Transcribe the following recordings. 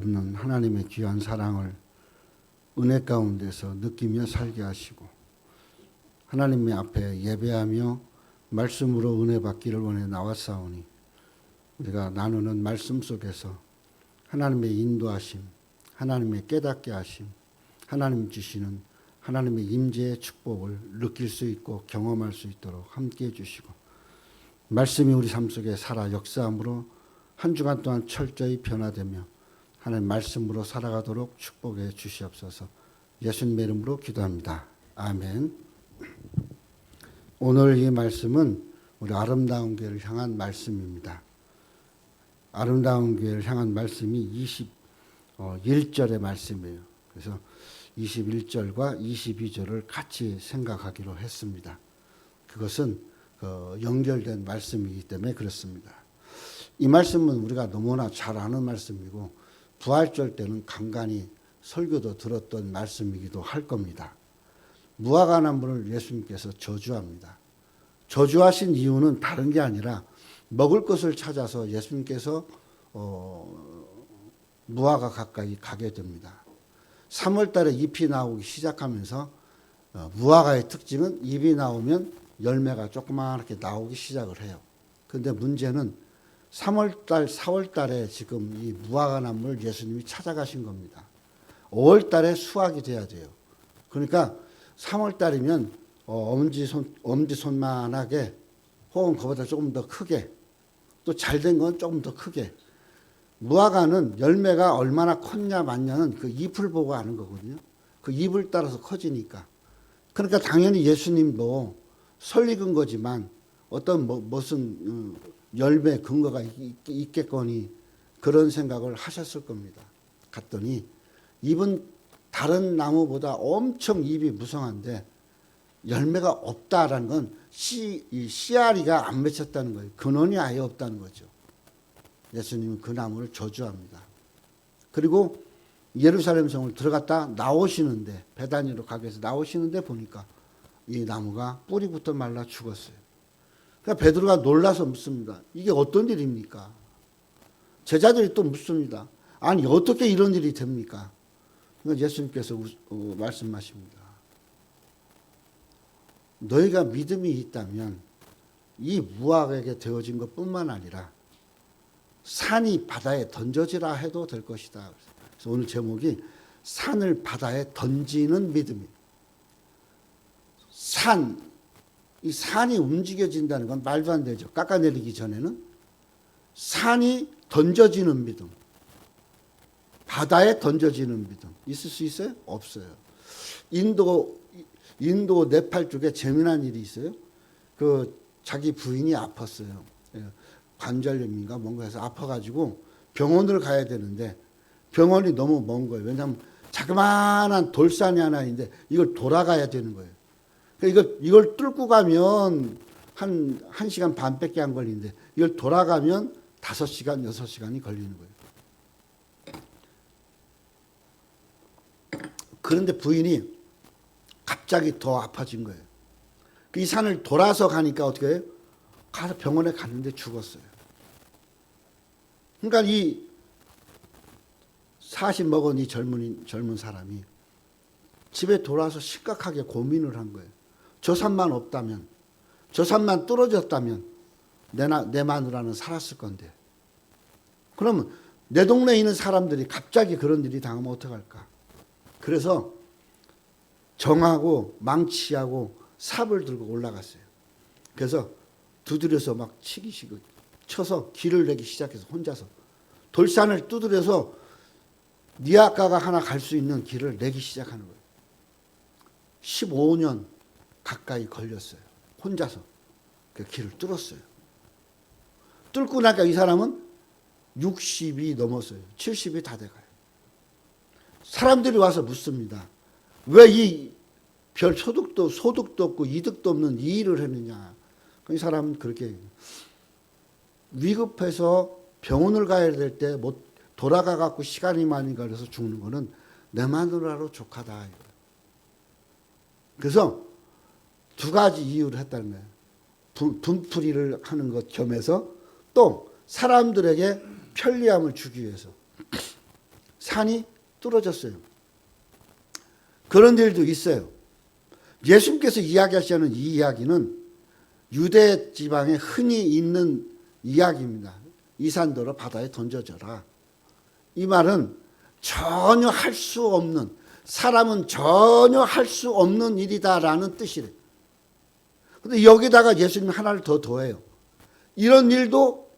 없는 하나님의 귀한 사랑을 은혜 가운데서 느끼며 살게 하시고 하나님의 앞에 예배하며 말씀으로 은혜 받기를 원해 나왔사오니 우리가 나누는 말씀 속에서 하나님의 인도하심, 하나님의 깨닫게 하심, 하나님 주시는 하나님의 임재의 축복을 느낄 수 있고 경험할 수 있도록 함께해 주시고 말씀이 우리 삶 속에 살아 역사함으로 한 주간 동안 철저히 변화되며 하나님 말씀으로 살아가도록 축복해 주시옵소서. 예수님의 이름으로 기도합니다. 아멘. 오늘 이 말씀은 우리 아름다운 교회를 향한 말씀입니다. 아름다운 교회를 향한 말씀이 21절의 말씀이에요. 그래서 21절과 22절을 같이 생각하기로 했습니다. 그것은 연결된 말씀이기 때문에 그렇습니다. 이 말씀은 우리가 너무나 잘 아는 말씀이고 부활절 때는 간간히 설교도 들었던 말씀이기도 할 겁니다. 무화과나무를 예수님께서 저주합니다. 저주하신 이유는 다른 게 아니라 먹을 것을 찾아서 예수님께서 무화과 가까이 가게 됩니다. 3월 달에 잎이 나오기 시작하면서 무화과의 특징은 잎이 나오면 열매가 조그맣게 나오기 시작을 해요. 그런데 문제는 3월 달, 4월 달에 지금 이 무화과 나무를 예수님이 찾아가신 겁니다. 5월 달에 수확이 돼야 돼요. 그러니까 3월 달이면 엄지손만하게 혹은 그보다 조금 더 크게 또 잘된 건 조금 더 크게 무화과는 열매가 얼마나 컸냐 많냐는 그 잎을 보고 아는 거거든요. 그 잎을 따라서 커지니까. 그러니까 당연히 예수님도 설익은 거지만 어떤 무슨 열매 근거가 있겠거니 그런 생각을 하셨을 겁니다. 갔더니 잎은 다른 나무보다 엄청 잎이 무성한데 열매가 없다라는 건 씨알이가 안 맺혔다는 거예요. 근원이 아예 없다는 거죠. 예수님은 그 나무를 저주합니다. 그리고 예루살렘 성을 들어갔다 나오시는데 베다니로 가기 위해서 나오시는데 보니까 이 나무가 뿌리부터 말라 죽었어요. 그러니까 베드로가 놀라서 묻습니다. 이게 어떤 일입니까? 제자들이 또 묻습니다. 아니 어떻게 이런 일이 됩니까? 그러니까 예수님께서 말씀하십니다. 너희가 믿음이 있다면 이 무화과에게 되어진 것뿐만 아니라 산이 바다에 던져지라 해도 될 것이다. 그래서 오늘 제목이 산을 바다에 던지는 믿음이에요. 이 산이 움직여진다는 건 말도 안 되죠. 깎아내리기 전에는 산이 던져지는 믿음, 바다에 던져지는 믿음 있을 수 있어요? 없어요. 인도 네팔 쪽에 재미난 일이 있어요. 자기 부인이 아팠어요. 관절염인가 뭔가 해서 아파가지고 병원을 가야 되는데 병원이 너무 먼 거예요. 왜냐하면 자그마한 돌산이 하나 있는데 이걸 돌아가야 되는 거예요. 그러니까 이걸 뚫고 가면 한 1시간 반밖에 안 걸리는데 이걸 돌아가면 5시간, 6시간이 걸리는 거예요. 그런데 부인이 갑자기 더 아파진 거예요. 이 산을 돌아서 가니까 어떻게 해요? 가서 병원에 갔는데 죽었어요. 그러니까 이 40 먹은 이 젊은 사람이 집에 돌아와서 심각하게 고민을 한 거예요. 저 산만 없다면, 저 산만 뚫어졌다면 내 마누라는 살았을 건데. 그러면 내 동네에 있는 사람들이 갑자기 그런 일이 당하면 어떡할까? 그래서 정하고 망치하고 삽을 들고 올라갔어요. 그래서 두드려서 막 쳐서 길을 내기 시작해서 혼자서 돌산을 두드려서 니아까가 하나 갈 수 있는 길을 내기 시작하는 거예요. 15년 가까이 걸렸어요. 혼자서 그 길을 뚫었어요. 뚫고 나니까 이 사람은 60이 넘었어요. 70이 다 돼가요. 사람들이 와서 묻습니다. 왜 이 별 소득도 없고 이득도 없는 이 일을 했느냐. 이 사람은 그렇게 위급해서 병원을 가야 될 때 못 돌아가 갖고 시간이 많이 걸려서 죽는 거는 내 마누라로 족하다. 그래서 두 가지 이유를 했다는 거예요. 분풀이를 하는 것 겸해서 또 사람들에게 편리함을 주기 위해서 산이 뚫어졌어요. 그런 일도 있어요. 예수님께서 이야기하시는 이 이야기는 유대 지방에 흔히 있는 이야기입니다. 이 산더러 바다에 던져져라. 이 말은 전혀 할 수 없는, 사람은 전혀 할 수 없는 일이다라는 뜻이래요. 근데 여기다가 예수님 하나를 더 더해요. 이런 일도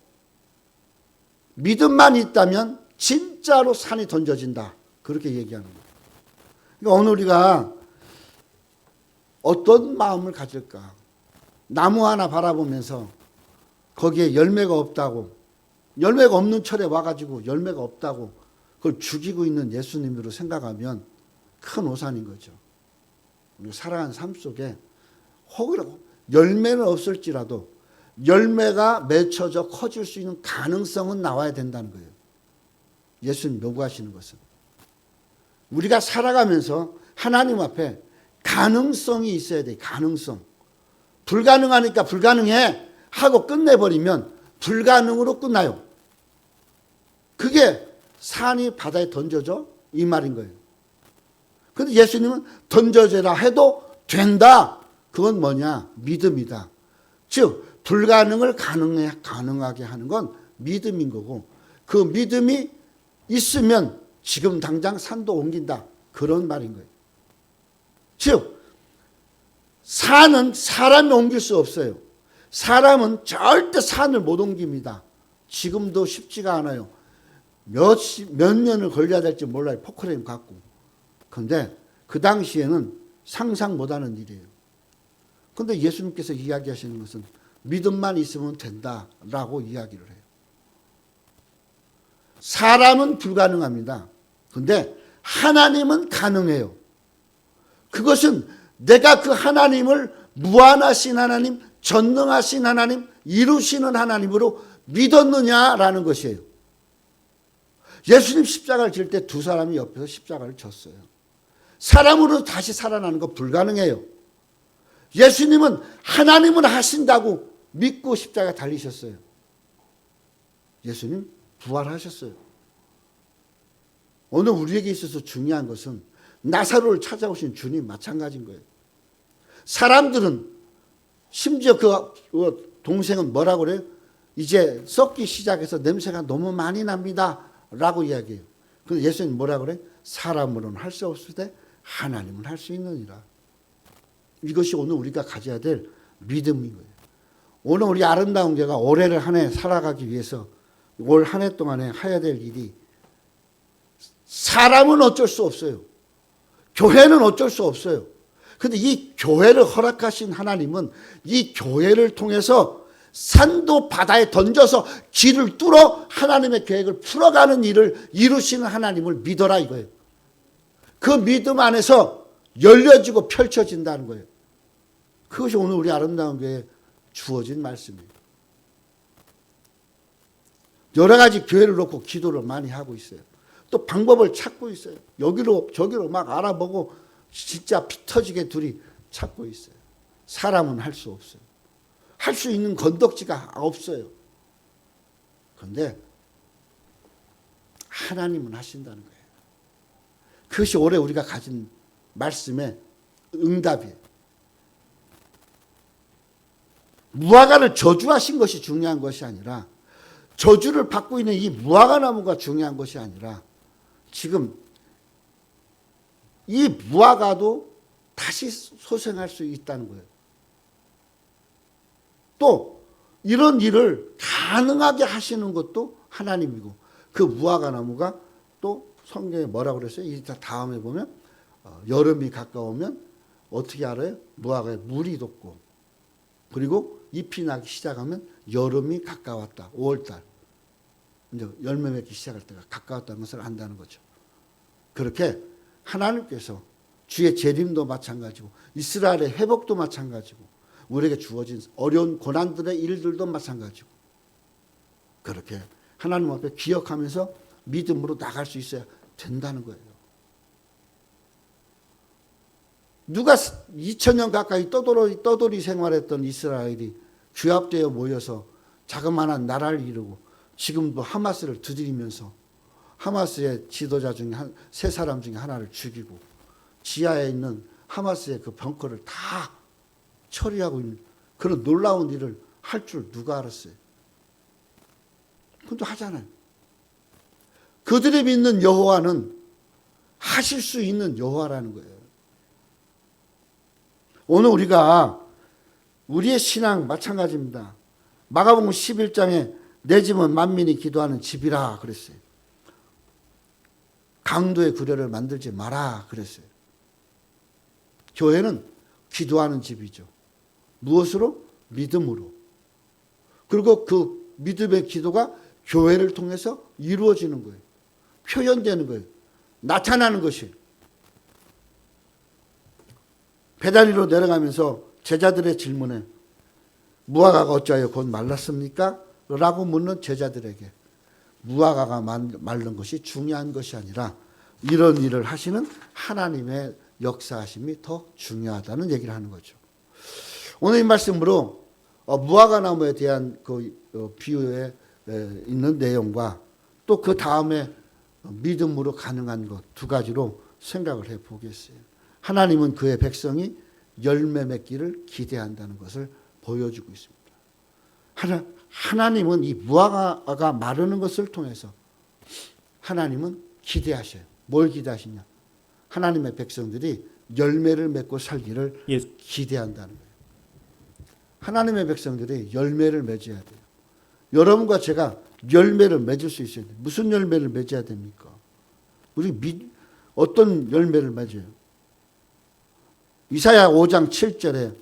믿음만 있다면 진짜로 산이 던져진다. 그렇게 얘기하는 거예요. 그러니까 오늘 우리가 어떤 마음을 가질까? 나무 하나 바라보면서 거기에 열매가 없다고, 열매가 없는 철에 와가지고 열매가 없다고 그걸 죽이고 있는 예수님으로 생각하면 큰 오산인 거죠. 우리 살아가는 삶 속에 혹은 열매는 없을지라도 열매가 맺혀져 커질 수 있는 가능성은 나와야 된다는 거예요. 예수님 요구하시는 것은. 우리가 살아가면서 하나님 앞에 가능성이 있어야 돼. 가능성. 불가능하니까 불가능해 하고 끝내버리면 불가능으로 끝나요. 그게 산이 바다에 던져져? 이 말인 거예요. 근데 예수님은 던져져라 해도 된다. 그건 뭐냐? 믿음이다. 즉 불가능을 가능하게 하는 건 믿음인 거고, 그 믿음이 있으면 지금 당장 산도 옮긴다. 그런 말인 거예요. 즉 산은 사람이 옮길 수 없어요. 사람은 절대 산을 못 옮깁니다. 지금도 쉽지가 않아요. 몇 년을 걸려야 될지 몰라요. 포크레인 갖고. 그런데 그 당시에는 상상 못하는 일이에요. 그런데 예수님께서 이야기하시는 것은 믿음만 있으면 된다라고 이야기를 해요. 사람은 불가능합니다. 그런데 하나님은 가능해요. 그것은 내가 그 하나님을 무한하신 하나님, 전능하신 하나님, 이루시는 하나님으로 믿었느냐라는 것이에요. 예수님 십자가를 질 때 두 사람이 옆에서 십자가를 졌어요. 사람으로 다시 살아나는 거 불가능해요. 예수님은 하나님은 하신다고 믿고 십자가 달리셨어요. 예수님 부활하셨어요. 오늘 우리에게 있어서 중요한 것은 나사로를 찾아오신 주님 마찬가지인 거예요. 사람들은 심지어 그 동생은 뭐라고 그래요? 이제 썩기 시작해서 냄새가 너무 많이 납니다 라고 이야기해요. 근데 예수님 뭐라고 그래요? 사람으로는 할 수 없을 때 하나님은 할 수 있느니라. 이것이 오늘 우리가 가져야 될 믿음인 거예요. 오늘 우리 아름다운 교회가 올해를 한 해 살아가기 위해서 올 한 해 동안에 해야 될 일이, 사람은 어쩔 수 없어요. 교회는 어쩔 수 없어요. 그런데 이 교회를 허락하신 하나님은 이 교회를 통해서 산도 바다에 던져서 길을 뚫어 하나님의 계획을 풀어가는 일을 이루시는 하나님을 믿어라 이거예요. 그 믿음 안에서 열려지고 펼쳐진다는 거예요. 그것이 오늘 우리 아름다운 교회에 주어진 말씀이에요. 여러 가지 교회를 놓고 기도를 많이 하고 있어요. 또 방법을 찾고 있어요. 여기로 저기로 막 알아보고 진짜 피 터지게 둘이 찾고 있어요. 사람은 할 수 없어요. 할 수 있는 건덕지가 없어요. 그런데 하나님은 하신다는 거예요. 그것이 올해 우리가 가진 말씀의 응답이에요. 무화과를 저주하신 것이 중요한 것이 아니라, 저주를 받고 있는 이 무화과 나무가 중요한 것이 아니라, 지금 이 무화과도 다시 소생할 수 있다는 거예요. 또 이런 일을 가능하게 하시는 것도 하나님이고, 그 무화과 나무가 또 성경에 뭐라고 그랬어요? 이 다음에 보면 여름이 가까우면 어떻게 알아요? 무화과에 물이 돋고, 그리고 잎이 나기 시작하면 여름이 가까웠다. 5월달 이제 열매 맺기 시작할 때가 가까웠다는 것을 안다는 거죠. 그렇게 하나님께서 주의 재림도 마찬가지고 이스라엘의 회복도 마찬가지고 우리에게 주어진 어려운 고난들의 일들도 마찬가지고, 그렇게 하나님 앞에 기억하면서 믿음으로 나갈 수 있어야 된다는 거예요. 누가 2000년 가까이 떠돌이 생활했던 이스라엘이 규합되어 모여서 자그마한 나라를 이루고 지금도 하마스를 두드리면서 하마스의 지도자 중에 세 사람 중에 하나를 죽이고 지하에 있는 하마스의 그 벙커를 다 처리하고 있는 그런 놀라운 일을 할 줄 누가 알았어요? 그것도 하잖아요. 그들이 믿는 여호와는 하실 수 있는 여호와라는 거예요. 오늘 우리가 우리의 신앙 마찬가지입니다. 마가복음 11장에 내 집은 만민이 기도하는 집이라 그랬어요. 강도의 구려를 만들지 마라 그랬어요. 교회는 기도하는 집이죠. 무엇으로? 믿음으로. 그리고 그 믿음의 기도가 교회를 통해서 이루어지는 거예요. 표현되는 거예요. 나타나는 것이. 배다리로 내려가면서 제자들의 질문에 무화과가 어찌하여 곧 말랐습니까? 라고 묻는 제자들에게 무화과가 말른 것이 중요한 것이 아니라 이런 일을 하시는 하나님의 역사하심이 더 중요하다는 얘기를 하는 거죠. 오늘 이 말씀으로 무화과 나무에 대한 그 비유에 있는 내용과 또 그 다음에 믿음으로 가능한 것 두 가지로 생각을 해 보겠어요. 하나님은 그의 백성이 열매 맺기를 기대한다는 것을 보여주고 있습니다. 하나님은 이 무화과가 마르는 것을 통해서 하나님은 기대하셔요. 뭘 기대하시냐? 하나님의 백성들이 열매를 맺고 살기를 기대한다는 거예요. 하나님의 백성들이 열매를 맺어야 돼요. 여러분과 제가 열매를 맺을 수 있어야 돼요. 무슨 열매를 맺어야 됩니까? 우리 어떤 열매를 맺어요? 이사야 5장 7절에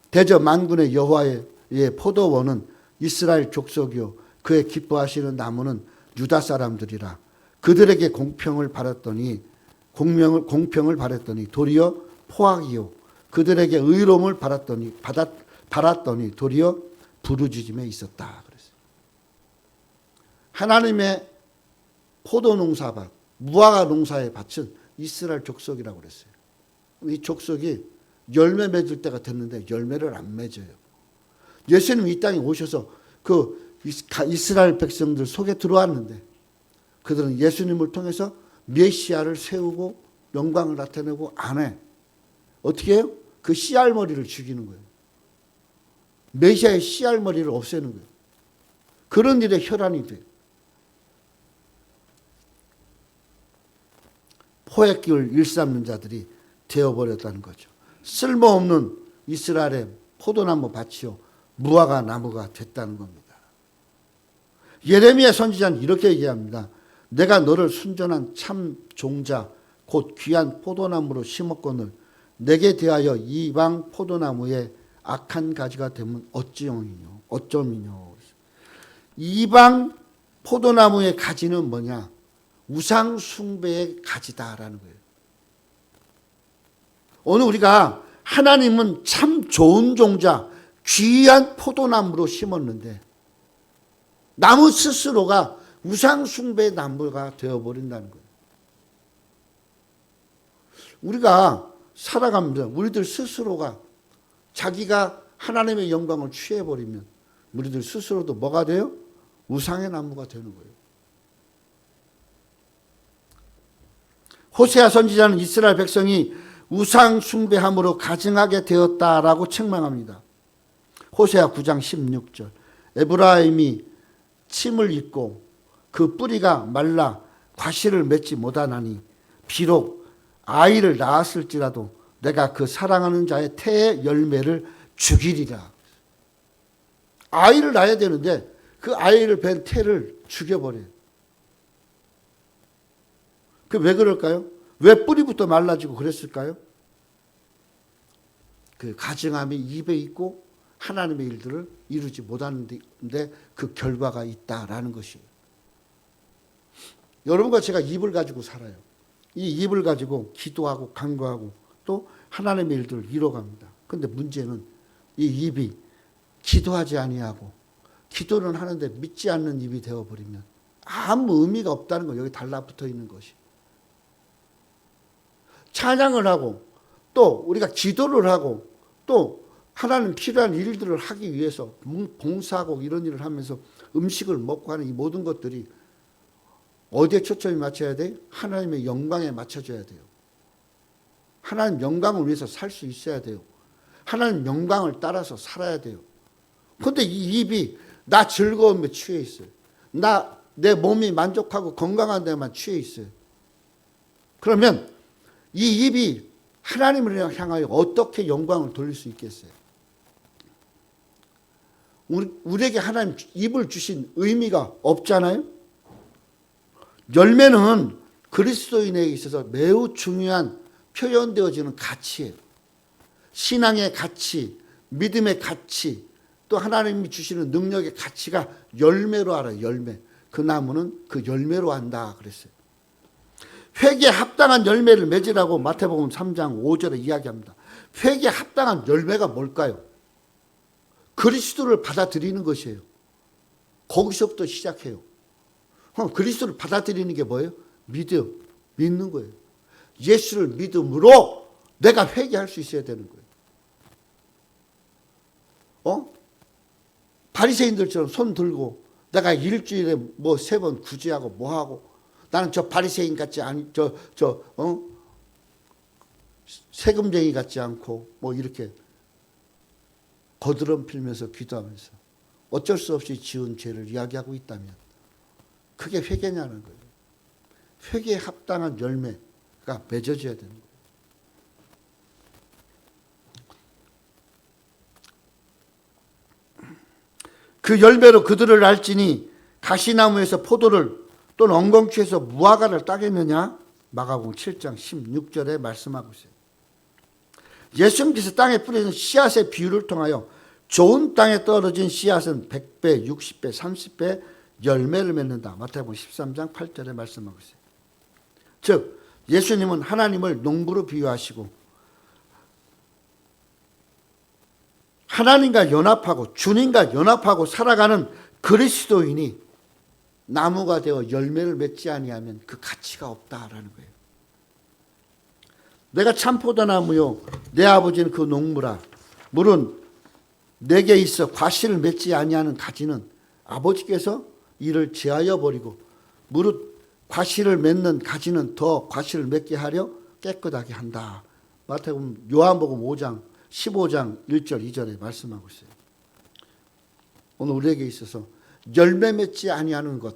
대저 만군의 여호와의 포도원은 이스라엘 족속이요 그의 기뻐하시는 나무는 유다 사람들이라. 그들에게 공평을 바랐더니 도리어 포악이요 그들에게 의로움을 바랐더니 도리어 부르짖음에 있었다 그랬어요. 하나님의 포도 농사밭, 무화과 농사의 밭은 이스라엘 족속이라고 그랬어요. 이 족속이 열매 맺을 때가 됐는데 열매를 안 맺어요. 예수님이 이 땅에 오셔서 그 이스라엘 백성들 속에 들어왔는데 그들은 예수님을 통해서 메시아를 세우고 영광을 나타내고 안 해. 어떻게 해요? 그 씨알머리를 죽이는 거예요. 메시아의 씨알머리를 없애는 거예요. 그런 일에 혈안이 돼요. 포획기를 일삼는 자들이 되어버렸다는 거죠. 쓸모없는 이스라엘의 포도나무 밭이요 무화과 나무가 됐다는 겁니다. 예레미야 선지자는 이렇게 얘기합니다. 내가 너를 순전한 참 종자 곧 귀한 포도나무로 심었거늘 내게 대하여 이방 포도나무에 악한 가지가 되면 어쩌미뇨. 이방 포도나무의 가지는 뭐냐? 우상 숭배의 가지다라는 거예요. 오늘 우리가 하나님은 참 좋은 종자, 귀한 포도나무로 심었는데 나무 스스로가 우상 숭배의 나무가 되어버린다는 거예요. 우리가 살아가면서 우리들 스스로가 자기가 하나님의 영광을 취해버리면 우리들 스스로도 뭐가 돼요? 우상의 나무가 되는 거예요. 호세아 선지자는 이스라엘 백성이 우상 숭배함으로 가증하게 되었다라고 책망합니다. 호세아 9장 16절 에브라임이 침을 입고 그 뿌리가 말라 과실을 맺지 못하나니 비록 아이를 낳았을지라도 내가 그 사랑하는 자의 태의 열매를 죽이리라. 아이를 낳아야 되는데 그 아이를 뵌 태를 죽여버려요. 그 왜 그럴까요? 왜 뿌리부터 말라지고 그랬을까요? 그 가증함이 입에 있고 하나님의 일들을 이루지 못하는데 그 결과가 있다라는 것이에요. 여러분과 제가 입을 가지고 살아요. 이 입을 가지고 기도하고 간구하고 또 하나님의 일들을 이뤄갑니다. 그런데 문제는 이 입이 기도하지 아니하고 기도는 하는데 믿지 않는 입이 되어버리면 아무 의미가 없다는 거 여기 달라붙어 있는 것이. 찬양을 하고 또 우리가 기도를 하고 또 하나님 필요한 일들을 하기 위해서 봉사하고 이런 일을 하면서 음식을 먹고 하는 이 모든 것들이 어디에 초점이 맞춰야 돼요? 하나님의 영광에 맞춰줘야 돼요. 하나님 영광을 위해서 살 수 있어야 돼요. 하나님 영광을 따라서 살아야 돼요. 그런데 이 입이 나 즐거움에 취해 있어요. 내 몸이 만족하고 건강한 데만 취해 있어요. 그러면 이 입이 하나님을 향하여 어떻게 영광을 돌릴 수 있겠어요? 우리에게 하나님 입을 주신 의미가 없잖아요. 열매는 그리스도인에게 있어서 매우 중요한 표현되어지는 가치예요. 신앙의 가치, 믿음의 가치, 또 하나님이 주시는 능력의 가치가 열매로 알아요. 열매. 그 나무는 그 열매로 안다 그랬어요. 회개에 합당한 열매를 맺으라고 마태복음 3장 5절에 이야기합니다. 회개에 합당한 열매가 뭘까요? 그리스도를 받아들이는 것이에요. 거기서부터 시작해요. 그럼 그리스도를 받아들이는 게 뭐예요? 믿는 거예요. 예수를 믿음으로 내가 회개할 수 있어야 되는 거예요. 바리새인들처럼 손 들고 내가 일주일에 뭐 3번 구제하고 뭐 하고 나는 저 바리새인 같지 세금쟁이 같지 않고 뭐 이렇게 거드름 필면서 기도하면서 어쩔 수 없이 지은 죄를 이야기하고 있다면 그게 회개냐는 거예요. 회개에 합당한 열매가 맺어져야 되는 거예요. 그 열매로 그들을 알지니 가시나무에서 포도를 또는 엉겅퀴에서 무화과를 따겠느냐? 마가복음 7장 16절에 말씀하고 있어요. 예수님께서 땅에 뿌려진 씨앗의 비유를 통하여 좋은 땅에 떨어진 씨앗은 100배, 60배, 30배 열매를 맺는다. 마태복음 13장 8절에 말씀하고 있어요. 즉 예수님은 하나님을 농부로 비유하시고 하나님과 연합하고 주님과 연합하고 살아가는 그리스도인이 나무가 되어 열매를 맺지 아니하면 그 가치가 없다라는 거예요. 내가 참포도나무요 내 아버지는 그 농부라. 물은 내게 있어 과실을 맺지 아니하는 가지는 아버지께서 이를 제하여 버리고 무릇 과실을 맺는 가지는 더 과실을 맺게 하려 깨끗하게 한다. 마태복음 요한복음 5장 15장 1절 2절에 말씀하고 있어요. 오늘 우리에게 있어서 열매 맺지 아니하는 것,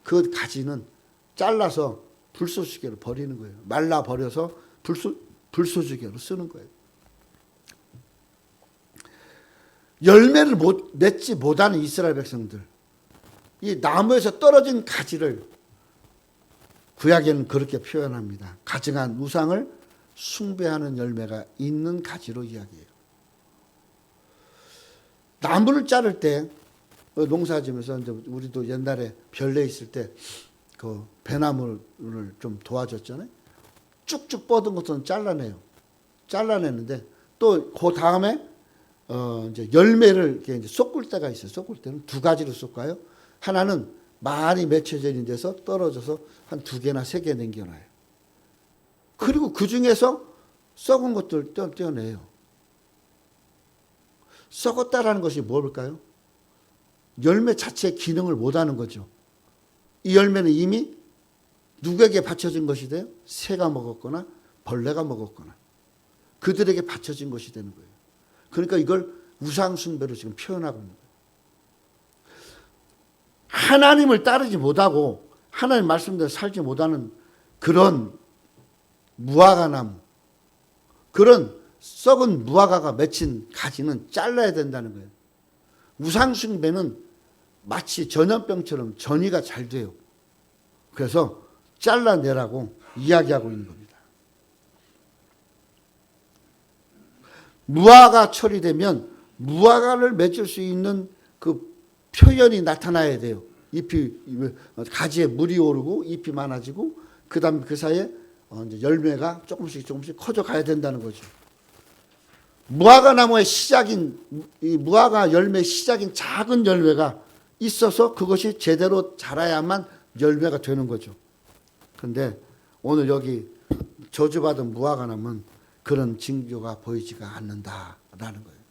그 가지는 잘라서 불쏘시개로 버리는 거예요. 말라 버려서 불쏘시개로 쓰는 거예요. 열매를 맺지 못하는 이스라엘 백성들, 이 나무에서 떨어진 가지를 구약에는 그렇게 표현합니다. 가증한 우상을 숭배하는 열매가 있는 가지로 이야기해요. 나무를 자를 때 농사지면서 이제 우리도 옛날에 별내 있을 때 그 배나무를 좀 도와줬잖아요. 쭉쭉 뻗은 것은 잘라내는데 또 그 다음에 이제 열매를 이렇게 이제 쏟을 때가 있어요. 쏟을 때는 두 가지로 쏟아요. 하나는 많이 맺혀져 있는 데서 떨어져서 한 2개나 3개 남겨놔요. 그리고 그 중에서 썩은 것들 떼어내요. 썩었다라는 것이 뭘까요? 열매 자체의 기능을 못하는 거죠. 이 열매는 이미 누구에게 바쳐진 것이 돼요? 새가 먹었거나 벌레가 먹었거나 그들에게 바쳐진 것이 되는 거예요. 그러니까 이걸 우상숭배로 지금 표현하고 있는 거예요. 하나님을 따르지 못하고 하나님 말씀대로 살지 못하는 그런 무화과나무, 그런 썩은 무화과가 맺힌 가지는 잘라야 된다는 거예요. 우상숭배는 마치 전염병처럼 전이가 잘 돼요. 그래서 잘라내라고 이야기하고 있는 겁니다. 무화과 철이 되면 무화과를 맺을 수 있는 그 표현이 나타나야 돼요. 잎이 가지에 물이 오르고 잎이 많아지고 그다음 그 사이에 이제 열매가 조금씩 커져 가야 된다는 거죠. 무화과 나무의 시작인 이 무화과 열매의 시작인 작은 열매가 있어서 그것이 제대로 자라야만 열매가 되는 거죠. 그런데 오늘 여기 저주받은 무화과 나무는 그런 징조가 보이지가 않는다라는 거예요.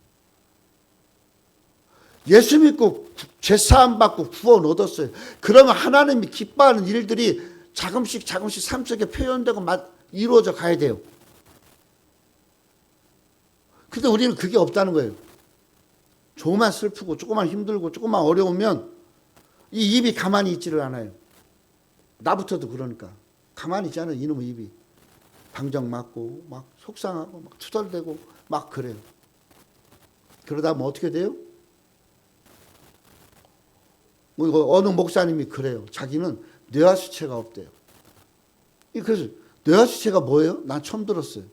예수 믿고 죄사함 받고 구원 얻었어요. 그러면 하나님이 기뻐하는 일들이 조금씩 조금씩 삶 속에 표현되고 이루어져 가야 돼요. 근데 우리는 그게 없다는 거예요. 조금만 슬프고 조금만 힘들고 조금만 어려우면 이 입이 가만히 있지를 않아요. 나부터도 그러니까. 가만히 있지 않아요. 이놈의 입이. 방정 맞고 막 속상하고 막 투덜대고 막 그래요. 그러다 보면 어떻게 돼요? 어느 목사님이 그래요. 자기는 뇌하수체가 없대요. 그래서 뇌하수체가 뭐예요? 난 처음 들었어요.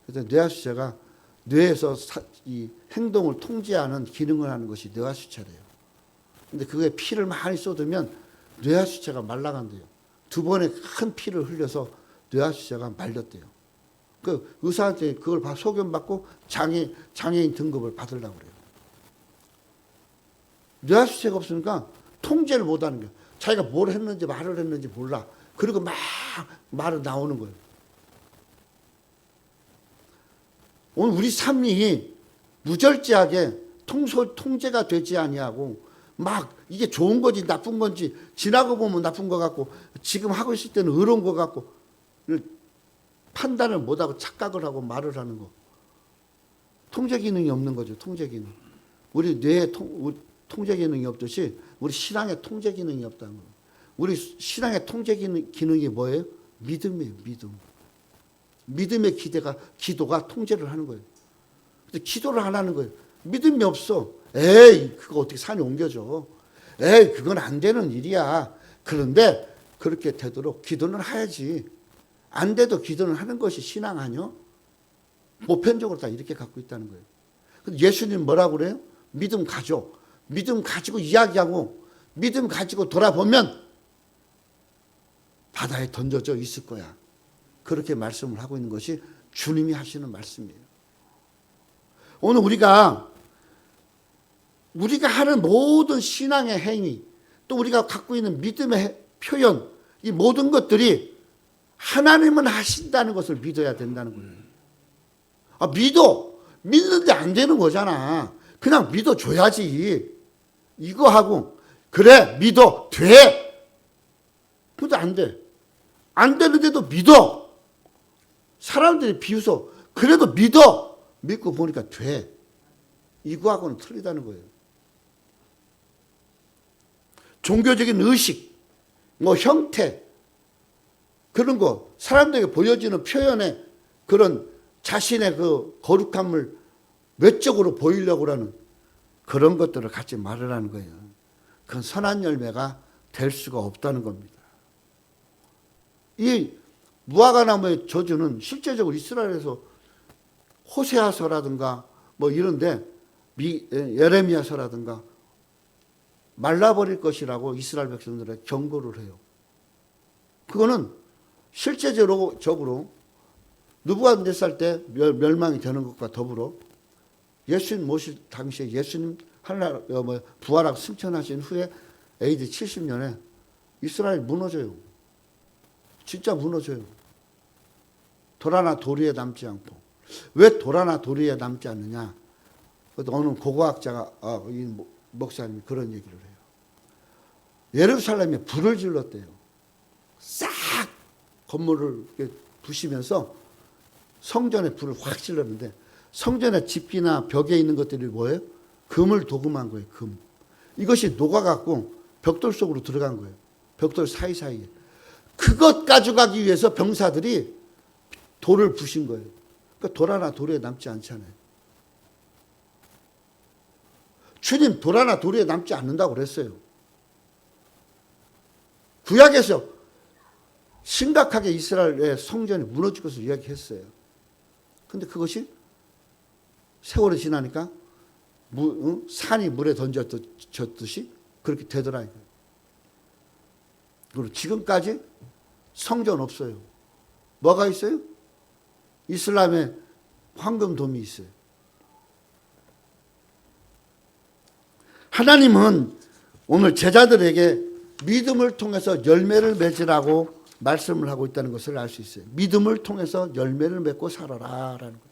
그래서 뇌하수체가 뇌에서 이 행동을 통제하는 기능을 하는 것이 뇌하수체래요. 근데 그게 피를 많이 쏟으면 뇌하수체가 말라간대요. 2번의 큰 피를 흘려서 뇌하수체가 말렸대요. 그 의사한테 그걸 소견받고 장애인 등급을 받으려고 그래요. 뇌하수체가 없으니까 통제를 못하는 거예요. 자기가 뭘 했는지 말을 했는지 몰라. 그리고 막 말을 나오는 거예요. 오늘 우리 삶이 무절제하게 통제가 되지 아니하고 막 이게 좋은 건지 나쁜 건지 지나고 보면 나쁜 것 같고 지금 하고 있을 때는 의로운 것 같고 판단을 못하고 착각을 하고 말을 하는 거. 통제 기능이 없는 거죠. 통제 기능. 우리 뇌에 통제 기능이 없듯이 우리 신앙에 통제 기능이 없다는 거예요. 우리 신앙의 통제 기능이 뭐예요? 믿음이에요. 믿음. 믿음의 기도가 통제를 하는 거예요. 근데 기도를 안 하는 거예요. 믿음이 없어. 에이, 그거 어떻게 산에 옮겨져. 에이, 그건 안 되는 일이야. 그런데 그렇게 되도록 기도는 해야지. 안 돼도 기도는 하는 것이 신앙 아니요? 보편적으로 다 이렇게 갖고 있다는 거예요. 근데 예수님 뭐라고 그래요? 믿음 가져. 믿음 가지고 이야기하고 믿음 가지고 돌아보면 바다에 던져져 있을 거야. 그렇게 말씀을 하고 있는 것이 주님이 하시는 말씀이에요. 오늘 우리가 하는 모든 신앙의 행위, 또 우리가 갖고 있는 믿음의 표현, 이 모든 것들이 하나님은 하신다는 것을 믿어야 된다는 거예요. 믿는데 안 되는 거잖아. 그냥 믿어줘야지. 이거 하고 그래 믿어 돼. 그것도 안 돼. 안 되는데도 믿어. 사람들이 비웃어. 그래도 믿어. 믿고 보니까 돼. 이거하고는 틀리다는 거예요. 종교적인 의식, 형태, 그런 거, 사람들에게 보여지는 표현의 그런 자신의 그 거룩함을 외적으로 보이려고 하는 그런 것들을 갖지 말으라는 거예요. 그건 선한 열매가 될 수가 없다는 겁니다. 이 무화과나무의 저주는 실제적으로 이스라엘에서 호세아서라든가 이런데 예레미야서라든가 말라버릴 것이라고 이스라엘 백성들에게 경고를 해요. 그거는 실제적으로 느부갓네살 때 멸망이 되는 것과 더불어 예수님 모실 당시에 예수님 부활하고 승천하신 후에 AD 70년에 이스라엘 무너져요. 진짜 무너져요. 돌 하나 도리에 남지 않고. 왜 돌 하나 도리에 남지 않느냐? 어느 고고학자가 이 목사님이 그런 얘기를 해요. 예루살렘에 불을 질렀대요. 싹 건물을 부시면서 성전에 불을 확 질렀는데 성전의 집기나 벽에 있는 것들이 뭐예요? 금을 도금한 거예요. 금. 이것이 녹아갖고 벽돌 속으로 들어간 거예요. 벽돌 사이사이에. 그것 가져가기 위해서 병사들이 돌을 부신 거예요. 그러니까 돌 하나 도리에 남지 않잖아요. 주님 돌 하나 도리에 남지 않는다고 그랬어요. 구약에서 심각하게 이스라엘의 성전이 무너질 것을 이야기했어요. 근데 그것이 세월이 지나니까 산이 물에 던졌듯이 그렇게 되더라. 그리고 지금까지 성전 없어요. 뭐가 있어요? 이슬람의 황금돔이 있어요. 하나님은 오늘 제자들에게 믿음을 통해서 열매를 맺으라고 말씀을 하고 있다는 것을 알 수 있어요. 믿음을 통해서 열매를 맺고 살아라 라는 거예요.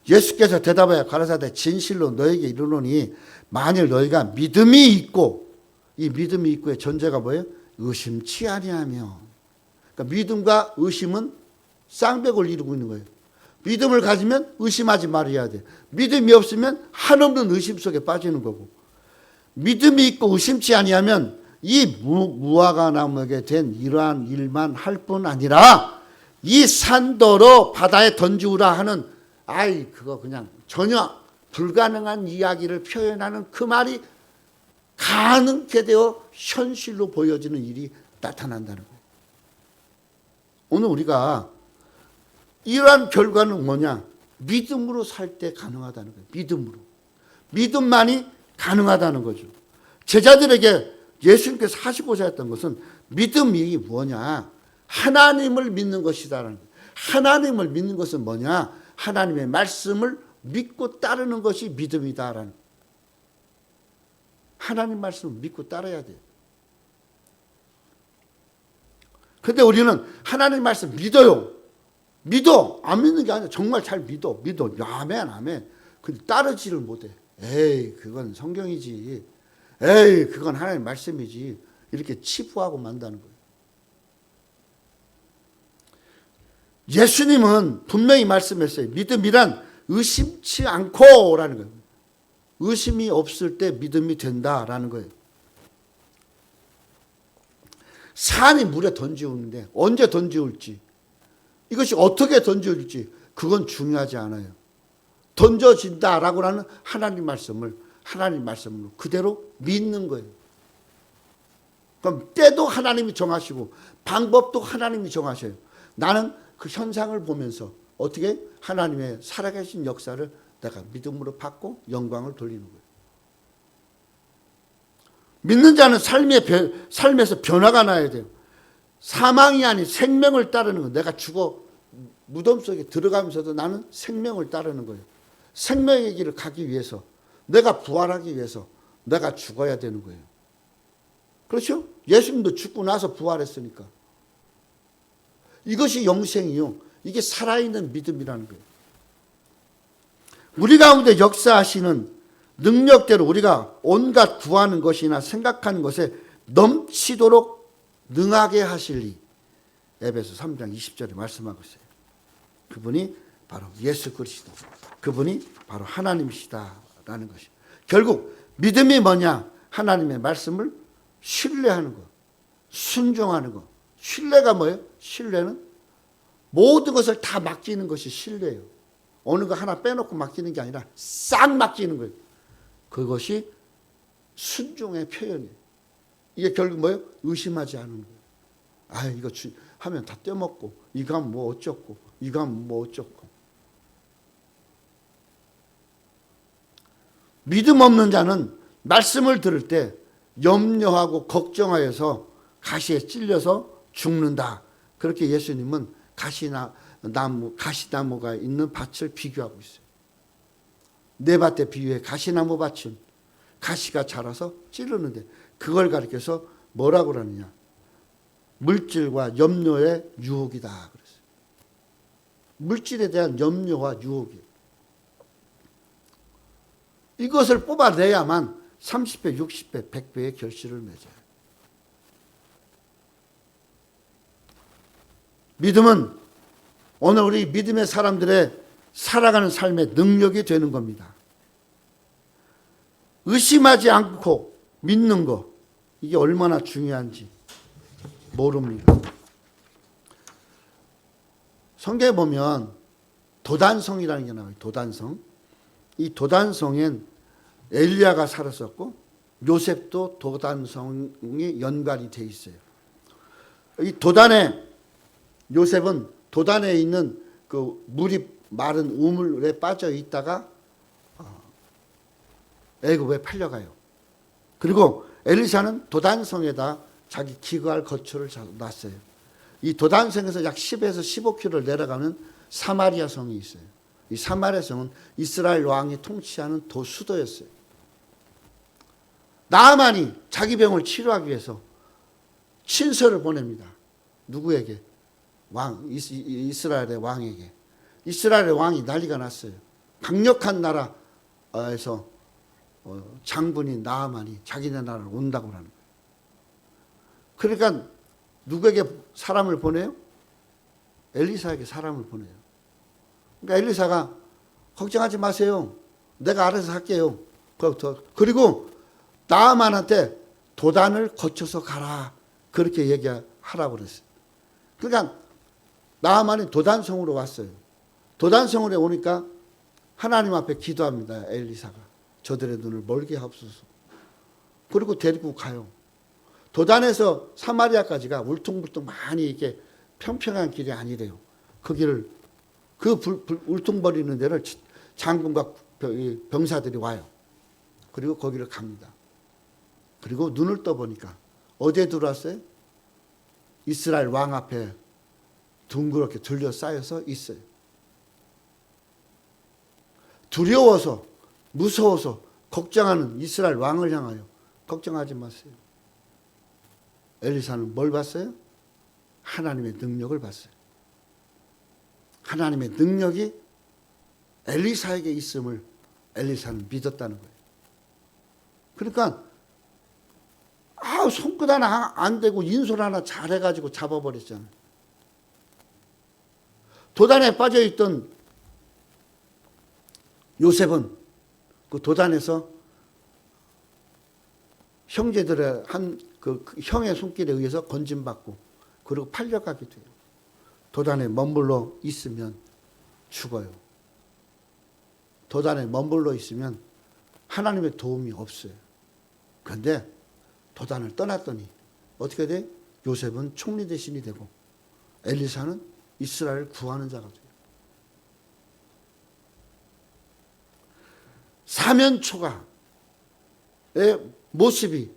예수께서 대답하여 가라사대 진실로 너에게 이르노니 만일 너희가 믿음이 있고, 이 믿음이 있고의 전제가 뭐예요? 의심치 아니하며. 그러니까 믿음과 의심은 쌍벽을 이루고 있는 거예요. 믿음을 가지면 의심하지 말아야 돼. 믿음이 없으면 한없는 의심 속에 빠지는 거고, 믿음이 있고 의심치 아니하면 이 무화과 나무에게 된 이러한 일만 할 뿐 아니라 이 산더러 바다에 던지우라 하는, 그거 그냥 전혀 불가능한 이야기를 표현하는 그 말이 가능케 되어 현실로 보여지는 일이 나타난다는 거예요. 오늘 우리가 이러한 결과는 뭐냐? 믿음으로 살 때 가능하다는 거예요. 믿음으로. 믿음만이 가능하다는 거죠. 제자들에게 예수님께서 하시고자 했던 것은 믿음이 뭐냐? 하나님을 믿는 것이다라는 거예요. 하나님을 믿는 것은 뭐냐? 하나님의 말씀을 믿고 따르는 것이 믿음이다라는 거예요. 하나님 말씀을 믿고 따라야 돼요. 근데 우리는 하나님 말씀 믿어요. 믿어. 안 믿는 게 아니라 정말 잘 믿어. 아멘, 아멘. 근데 따르지를 못해. 그건 성경이지. 그건 하나님 말씀이지. 이렇게 치부하고 만다는 거예요. 예수님은 분명히 말씀했어요. 믿음이란 의심치 않고라는 거예요. 의심이 없을 때 믿음이 된다라는 거예요. 산이 물에 던지우는데 언제 던지울지, 이것이 어떻게 던져질지 그건 중요하지 않아요. 던져진다라고 하는 하나님 말씀으로 그대로 믿는 거예요. 그럼 때도 하나님이 정하시고 방법도 하나님이 정하셔요. 나는 그 현상을 보면서 어떻게 하나님의 살아계신 역사를 내가 믿음으로 받고 영광을 돌리는 거예요. 믿는 자는 삶에서 변화가 나야 돼요. 사망이 아닌 생명을 따르는 거예요. 내가 죽어 무덤 속에 들어가면서도 나는 생명을 따르는 거예요. 생명의 길을 가기 위해서, 내가 부활하기 위해서 내가 죽어야 되는 거예요. 그렇죠? 예수님도 죽고 나서 부활했으니까. 이것이 영생이요. 이게 살아있는 믿음이라는 거예요. 우리 가운데 역사하시는 능력대로 우리가 온갖 구하는 것이나 생각하는 것에 넘치도록 능하게 하시리. 에베소 3장 20절에 말씀하고 있어요. 그분이 바로 예수 그리스도, 그분이 바로 하나님이시다라는 것이. 결국 믿음이 뭐냐? 하나님의 말씀을 신뢰하는 것, 순종하는 것. 신뢰가 뭐예요? 신뢰는 모든 것을 다 맡기는 것이 신뢰예요. 어느 거 하나 빼놓고 맡기는 게 아니라 싹 맡기는 거예요. 그것이 순종의 표현이에요. 이게 결국 뭐예요? 의심하지 않는 거예요. 이거 하면 다 떼먹고, 이거 하면 뭐 어쩌고, 이거 하면 뭐 어쩌고. 믿음 없는 자는 말씀을 들을 때 염려하고 걱정하여서 가시에 찔려서 죽는다. 그렇게 예수님은 가시나무가 있는 밭을 비교하고 있어요. 내 밭에 비유해 가시나무 밭은 가시가 자라서 찌르는데, 그걸 가리켜서 뭐라고 그러느냐? 물질과 염려의 유혹이다 그랬어요. 물질에 대한 염려와 유혹이에요. 이것을 뽑아내야만 30배, 60배, 100배의 결실을 맺어요. 믿음은 오늘 우리 믿음의 사람들의 살아가는 삶의 능력이 되는 겁니다. 의심하지 않고 믿는 거, 이게 얼마나 중요한지 모릅니다. 성경에 보면 도단성이라는 게 나와요. 도단성. 이 도단성엔 엘리야가 살았었고 요셉도 도단성이 연관이 돼 있어요. 이 요셉은 도단에 있는 그 물이 마른 우물에 빠져 있다가 애굽에 팔려가요. 그리고 엘리사는 도단성에다 자기 기거할 거처를 놨어요. 이 도단성에서 약 10에서 15km 내려가면 사마리아 성이 있어요. 이 사마리아 성은 이스라엘 왕이 통치하는 수도였어요. 나아만이 자기 병을 치료하기 위해서 친서를 보냅니다. 누구에게? 이스라엘의 왕에게. 이스라엘의 왕이 난리가 났어요. 강력한 나라에서 장군인 나아만이 자기네 나라를 온다고 하는 거예요. 그러니까 누구에게 사람을 보내요? 엘리사에게 사람을 보내요. 그러니까 엘리사가 걱정하지 마세요. 내가 알아서 할게요. 그리고 나아만한테 도단을 거쳐서 가라. 그렇게 얘기하라고 그랬어요. 그러니까 나아만이 도단성으로 왔어요. 도단성으로 오니까 하나님 앞에 기도합니다. 엘리사가. 저들의 눈을 멀게 하옵소서. 그리고 데리고 가요. 도단에서 사마리아까지가 울퉁불퉁 많이 이렇게 평평한 길이 아니래요. 그 길을, 그 울퉁거리는 데를 장군과 병사들이 와요. 그리고 거기를 갑니다. 그리고 눈을 떠보니까 어디에 들어왔어요? 이스라엘 왕 앞에 둥그렇게 둘러싸여서 있어요. 두려워서 무서워서 걱정하는 이스라엘 왕을 향하여 걱정하지 마세요. 엘리사는 뭘 봤어요? 하나님의 능력을 봤어요. 하나님의 능력이 엘리사에게 있음을 엘리사는 믿었다는 거예요. 그러니까 손끝 하나 안 대고 인솔 하나 잘해가지고 잡아버렸잖아요. 도단에 빠져있던 요셉은 그 도단에서 형제들의 그 형의 손길에 의해서 건짐받고 그리고 팔려가게 돼요. 도단에 머물러 있으면 죽어요. 도단에 머물러 있으면 하나님의 도움이 없어요. 그런데 도단을 떠났더니 어떻게 돼? 요셉은 총리 대신이 되고 엘리사는 이스라엘을 구하는 자가 돼요. 사면초가의 모습이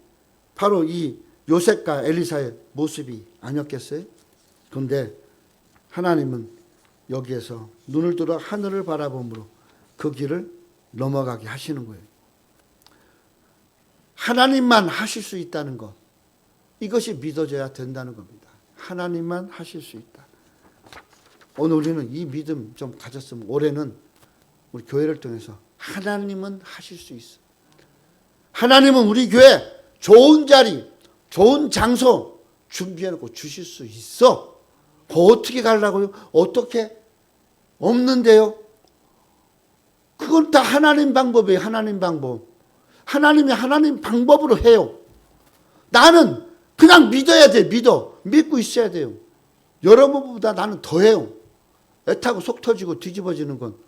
바로 이 요셉과 엘리사의 모습이 아니었겠어요? 그런데 하나님은 여기에서 눈을 들어 하늘을 바라봄으로 그 길을 넘어가게 하시는 거예요. 하나님만 하실 수 있다는 것, 이것이 믿어져야 된다는 겁니다. 하나님만 하실 수 있다. 오늘 우리는 이 믿음 좀 가졌으면 올해는 우리 교회를 통해서 하나님은 하실 수 있어. 하나님은 우리 교회 좋은 자리, 좋은 장소 준비해놓고 주실 수 있어. 어떻게 가려고요? 어떻게? 없는데요. 그건 다 하나님 방법이에요. 하나님 방법. 하나님이 하나님 방법으로 해요. 나는 그냥 믿어야 돼. 믿고 있어야 돼요. 여러분보다 나는 더 해요. 애타고 속 터지고 뒤집어지는 건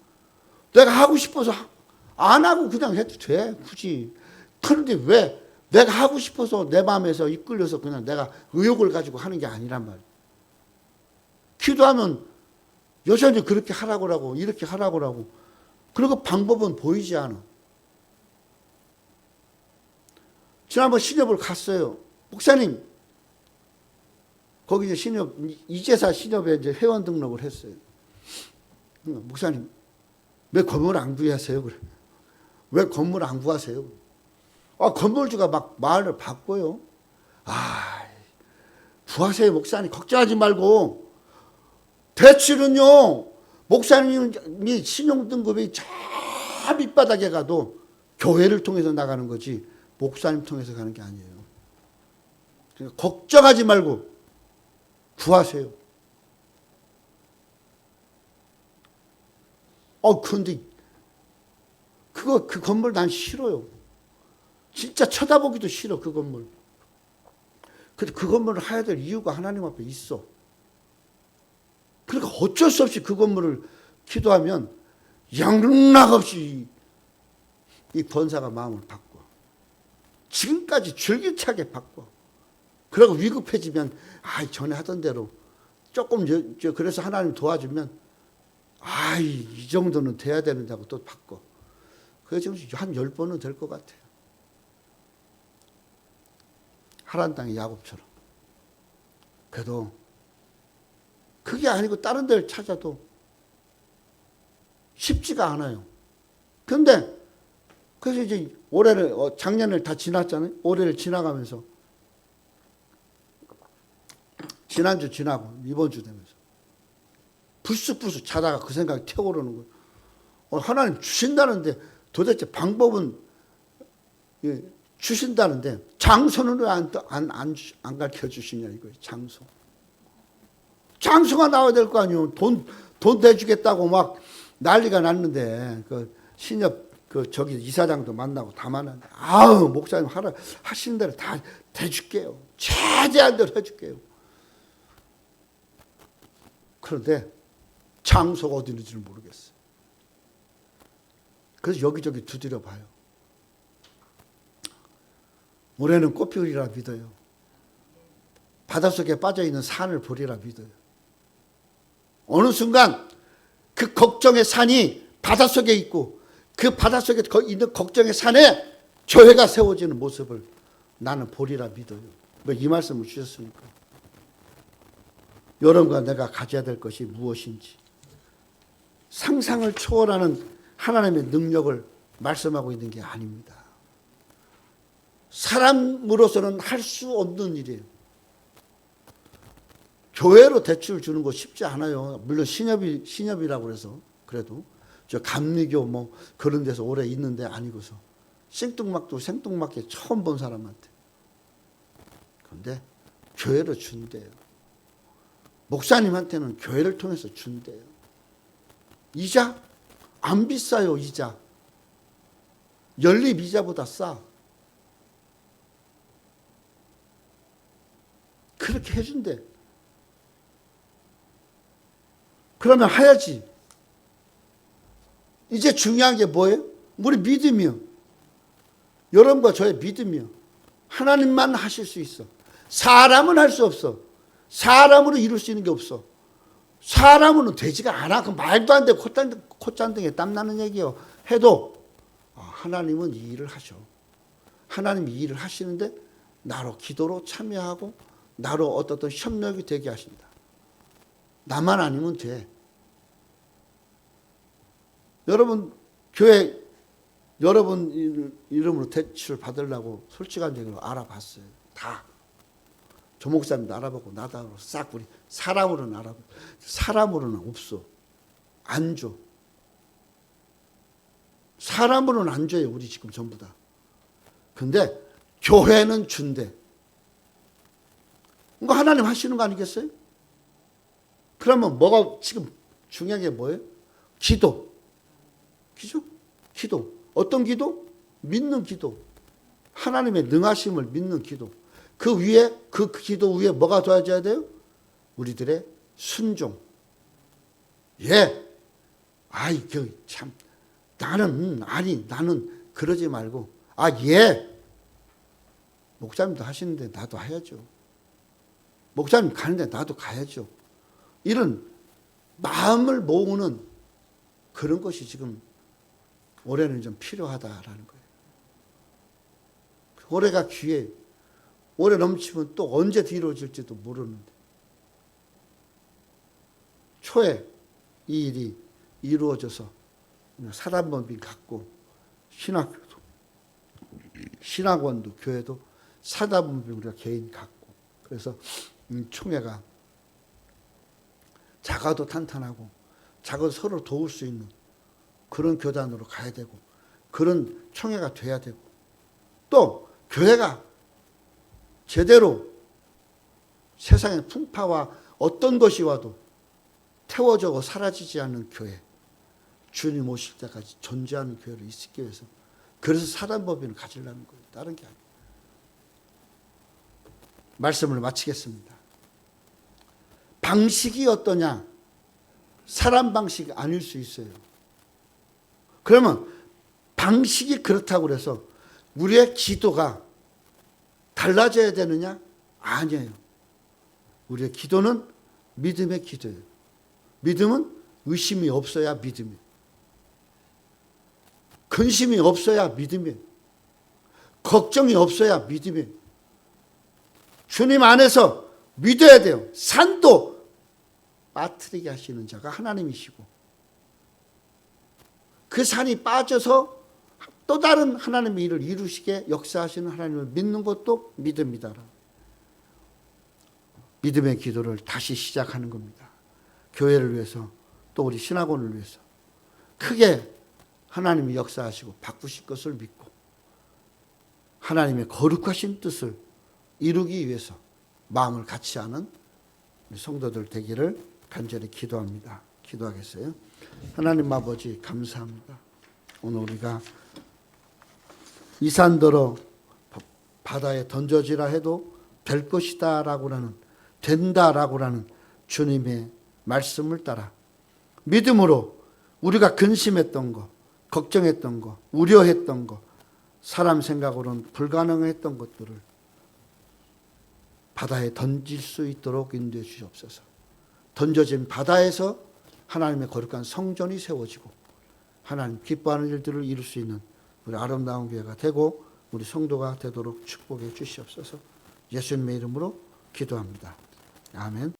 내가 하고 싶어서 안 하고 그냥 해도 돼. 굳이. 그런데 왜 내가 하고 싶어서 내 마음에서 이끌려서 그냥 내가 의욕을 가지고 하는 게 아니란 말이에요. 기도하면 여전히 그렇게 하라고 이렇게 하라고 그리고 방법은 보이지 않아. 지난번 신협을 갔어요. 목사님, 거기 이제 신협, 이제사 신협에 이제 회원 등록을 했어요. 목사님, 왜 건물 안 구하세요? 그래. 왜 건물 안 구하세요? 건물주가 막 마을을 바꿔요. 구하세요, 목사님. 걱정하지 말고. 대출은요, 목사님이 신용등급이 저 밑바닥에 가도 교회를 통해서 나가는 거지, 목사님 통해서 가는 게 아니에요. 그러니까 걱정하지 말고 구하세요. 그런데 그 건물 난 싫어요. 진짜 쳐다보기도 싫어, 그 건물. 근데 그 건물을 해야 될 이유가 하나님 앞에 있어. 그러니까 어쩔 수 없이 그 건물을 기도하면 양락없이 이 권사가 마음을 바꿔. 지금까지 줄기차게 바꿔. 그러고 위급해지면 전에 하던 대로 조금 그래서 하나님 도와주면 이 정도는 돼야 되는다고 또 바꿔. 그래서 지금 한 10번은 될 것 같아요. 하란 땅의 야곱처럼. 그래도 그게 아니고 다른 데를 찾아도 쉽지가 않아요. 그런데 그래서 이제 작년을 다 지났잖아요. 올해를 지나가면서 지난주 지나고 이번 주 되면서 불쑥불쑥 자다가 그 생각이 튀어오르는 거예요. 하나님 주신다는데 도대체 방법은 주신다는데 장소는 왜 안 가르쳐 주시냐 이거예요. 장소가 나와야 될 거 아니에요. 돈 대주겠다고 막 난리가 났는데 그 신협 저기 이사장도 만나고 다 만났는데 아우 목사님 하시는 대로 다 대줄게요. 최대한 대로 해줄게요. 그런데 장소가 어디 있는지를 모르겠어요. 그래서 여기저기 두드려 봐요. 올해는 꽃 피우리라 믿어요. 바닷속에 빠져있는 산을 보리라 믿어요. 어느 순간 그 걱정의 산이 바닷속에 있고 그 바닷속에 있는 걱정의 산에 교회가 세워지는 모습을 나는 보리라 믿어요. 뭐 이 말씀을 주셨으니까. 여러분과 내가 가져야 될 것이 무엇인지 상상을 초월하는 하나님의 능력을 말씀하고 있는 게 아닙니다. 사람으로서는 할 수 없는 일이에요. 교회로 대출 주는 거 쉽지 않아요. 물론 신협이라고 해서 그래도 저 감리교 뭐 그런 데서 오래 있는데 아니고서 생뚱맞게 처음 본 사람한테. 그런데 교회로 준대요. 목사님한테는 교회를 통해서 준대요. 이자 안 비싸요. 이자 연립 이자보다 싸. 그렇게 해준대. 그러면 해야지. 이제 중요한 게 뭐예요? 우리 믿음이요. 여러분과 저의 믿음이요. 하나님만 하실 수 있어. 사람은 할 수 없어. 사람으로 이룰 수 있는 게 없어. 사람으로는 되지가 않아. 그 말도 안 돼. 콧잔등에 땀나는 얘기요. 해도 하나님은 이 일을 하셔. 하나님이 이 일을 하시는데 나로 기도로 참여하고 나로 어떤 협력이 되게 하신다. 나만 아니면 돼. 여러분 교회 여러분 이름으로 대출 받으려고 솔직한적으로 알아봤어요. 다. 조 목사님도 알아보고 나도 싹 우리 사람으로는 알아보고 사람으로는 없어. 안 줘. 사람으로는 안 줘요. 우리 지금 전부 다. 근데 교회는 준대. 이거 하나님 하시는 거 아니겠어요? 그러면 뭐가 지금 중요한 게 뭐예요? 기도. 기도. 어떤 기도? 믿는 기도. 하나님의 능하심을 믿는 기도. 그 기도 위에 뭐가 더해져야 돼요? 우리들의 순종. 예. 참. 나는 그러지 말고. 예. 목사님도 하시는데 나도 해야죠. 목사님 가는데 나도 가야죠. 이런 마음을 모으는 그런 것이 지금 올해는 좀 필요하다라는 거예요. 올해가 기회예요. 올해 넘치면 또 언제 이루어질지도 모르는데 초에 이 일이 이루어져서 사단법인 갖고 신학원도 교회도 사단법인 우리가 개인 갖고 그래서 총회가 작아도 탄탄하고 작아도 서로 도울 수 있는 그런 교단으로 가야 되고 그런 총회가 돼야 되고 또 교회가 제대로 세상의 풍파와 어떤 것이 와도 태워져고 사라지지 않는 교회 주님 오실 때까지 존재하는 교회로 있기 위해서 그래서 사단법인을 가지려는 거예요. 다른 게 아니에요. 말씀을 마치겠습니다. 방식이 어떠냐? 사람 방식이 아닐 수 있어요. 그러면 방식이 그렇다고 해서 우리의 기도가 달라져야 되느냐? 아니에요. 우리의 기도는 믿음의 기도예요. 믿음은 의심이 없어야 믿음이에요. 근심이 없어야 믿음이에요. 걱정이 없어야 믿음이에요. 주님 안에서 믿어야 돼요. 산도 빠뜨리게 하시는 자가 하나님이시고 그 산이 빠져서 또 다른 하나님의 일을 이루시게 역사하시는 하나님을 믿는 것도 믿음이다. 믿음의 기도를 다시 시작하는 겁니다. 교회를 위해서 또 우리 신학원을 위해서 크게 하나님이 역사하시고 바꾸실 것을 믿고 하나님의 거룩하신 뜻을 이루기 위해서 마음을 같이 하는 우리 성도들 되기를 간절히 기도합니다. 기도하겠어요? 하나님 아버지 감사합니다. 오늘 우리가 이 산더러 바다에 던져지라 해도 될 것이다 라고 하는 된다라고 하는 주님의 말씀을 따라 믿음으로 우리가 근심했던 거, 걱정했던 거, 우려했던 거, 사람 생각으로는 불가능했던 것들을 바다에 던질 수 있도록 인도해 주시옵소서. 던져진 바다에서 하나님의 거룩한 성전이 세워지고 하나님 기뻐하는 일들을 이룰 수 있는 우리 아름다운 교회가 되고 우리 성도가 되도록 축복해 주시옵소서. 예수님의 이름으로 기도합니다. 아멘.